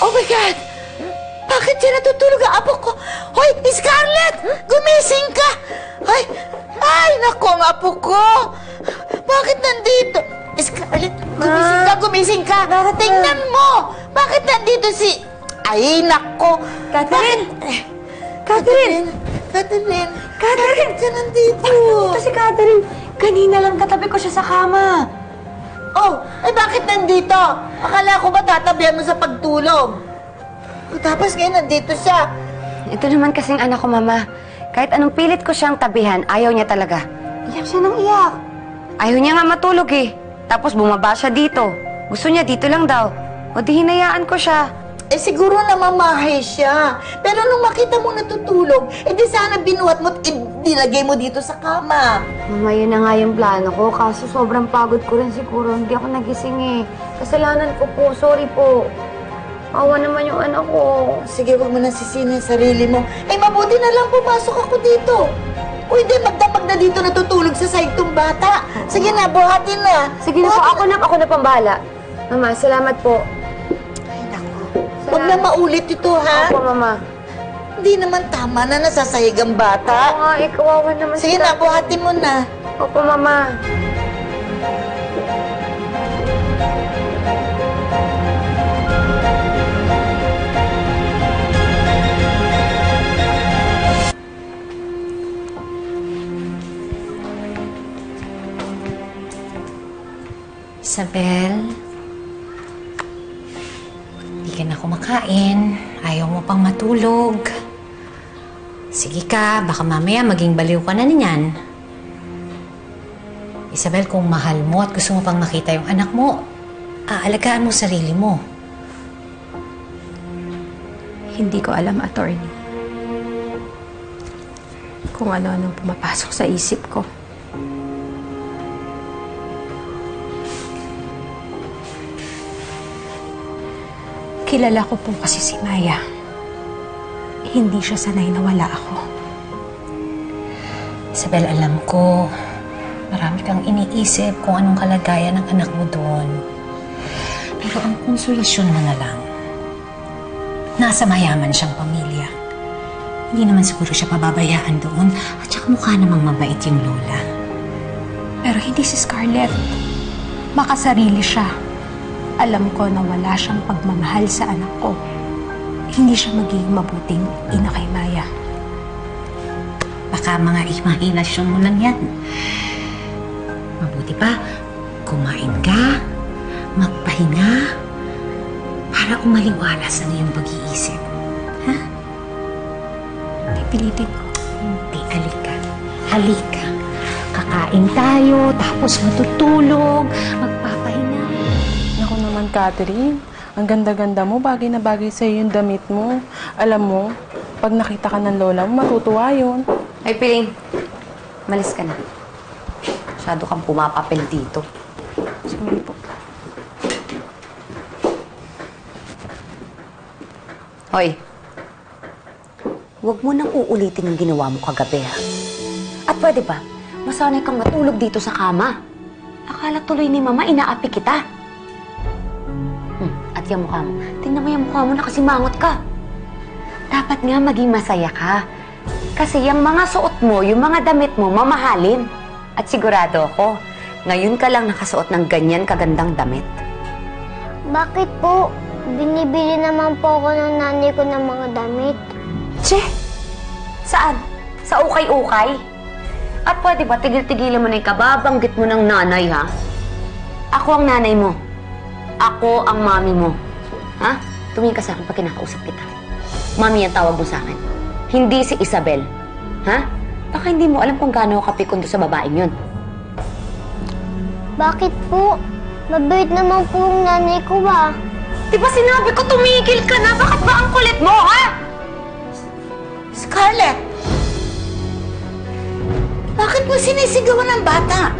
Oh my God! Bakit siya natutulog ang apo ko? Hoy, Scarlett! Gumising ka! Ay, naku, ang apo ko! Bakit nandito? Scarlett, gumising ka! Tingnan mo! Bakit nandito si... Ay, naku! Catherine! Catherine! Catherine! Bakit siya nandito? Ito si Catherine. Kanina lang katabi ko siya sa kama. Oh, bakit nandito? Akala ko ba tatabihan mo sa pagtulog? Tapos ngayon nandito siya. Ito naman kasing anak ko, Mama. Kahit anong pilit ko siyang tabihan, ayaw niya talaga. Iyak siya ng iyak. Ayaw niya nga matulog eh. Tapos bumaba siya dito. Gusto niya dito lang daw. O di hinayaan ko siya. Siguro namamahay siya. Pero nung makita mo natutulog, di sana binuhat mo at dilagay mo dito sa kama. Mama, yun na nga yung plano ko. Kaso sobrang pagod ko rin siguro. Hindi ako nagising eh. Kasalanan ko po. Sorry po. Awa naman yung anak ko. Sige, huwag mo nang sisinin yung sarili mo. Mabuti na lang pumasok ako dito. Uy, di, magdamag na dito natutulog sa side tong bata. Sige na, buhatin na. Sige na po, ako na pambala. Mama, salamat po. Ay, naku. Huwag na maulit ito, ha? Opo, Mama. Hindi naman tama na nasasahig ang bata. Oo nga, ikawawa naman. Sige na, buhatin mo na. Opo, Mama. Isabel, hindi ka na kumakain. Ayaw mo pang matulog. Sige ka, baka mamaya maging baliw ka na niyan. Isabel, kung mahal mo at gusto mo pang makita yung anak mo, aalagaan mo sarili mo. Hindi ko alam, attorney. Kung ano-anong pumapasok sa isip ko. Kilala ko po kasi si Maya. Hindi siya sanay na wala ako. Isabel, alam ko, marami kang iniisip kung anong kalagayan ng anak mo doon. Pero ang konsolasyon mo na lang, nasa mayaman siyang pamilya. Hindi naman siguro siya pababayaan doon. At saka mukha namang mabait yung lola. Pero hindi si Scarlett. Makasarili siya. Alam ko na wala siyang pagmamahal sa anak ko. Hindi siya magiging mabuting ina kay Maya. Baka mga imahinasyon mo lang yan. Mabuti pa, kumain ka, magpahinga, para umaliwalas ang iyong pag-iisip. Ha? Pipilitin ko. Hindi, halika. Halika. Kakain tayo, tapos matutulog, magpapahinga. Naku naman, Catherine. Ang ganda-ganda mo, bagay na bagay sa'yo yung damit mo. Alam mo, pag nakita ka ng lola mo, matutuwa yun. Ay, Piling. Malis ka na. Masyado kang pumapapel dito. Sorry po. Hoy. Huwag mo nang uulitin yung ginawa mo kagabi, ha? At pwede ba, masanay kang matulog dito sa kama. Akala tuloy ni Mama, inaapi kita. At yung mukha mo. Tingnan mo yung mukha mo, nakasimangot ka. Dapat nga maging masaya ka. Kasi yung mga suot mo, yung mga damit mo, mamahalin. At sigurado ako, ngayon ka lang nakasuot ng ganyan kagandang damit. Bakit po? Binibili naman po ako ng nanay ko ng mga damit. Che! Saan? Sa ukay-ukay? At pwede ba tigil-tigilan mo na yung kababanggit mo ng nanay, ha? Ako ang nanay mo. Ako ang mami mo. Ha? Tumingin ka sa akin pag kinakausap kita. Mami ang tawag mo sa akin. Hindi si Isabel. Ha? Baka hindi mo alam kung gaano ako kapikon doon sa babaeng yun. Bakit po? Mabait naman po ang nanay ko ba? Di ba sinabi ko tumigil ka na? Bakit ba ang kulit mo, ha? Scarlett! Bakit mo sinisigawan ng bata?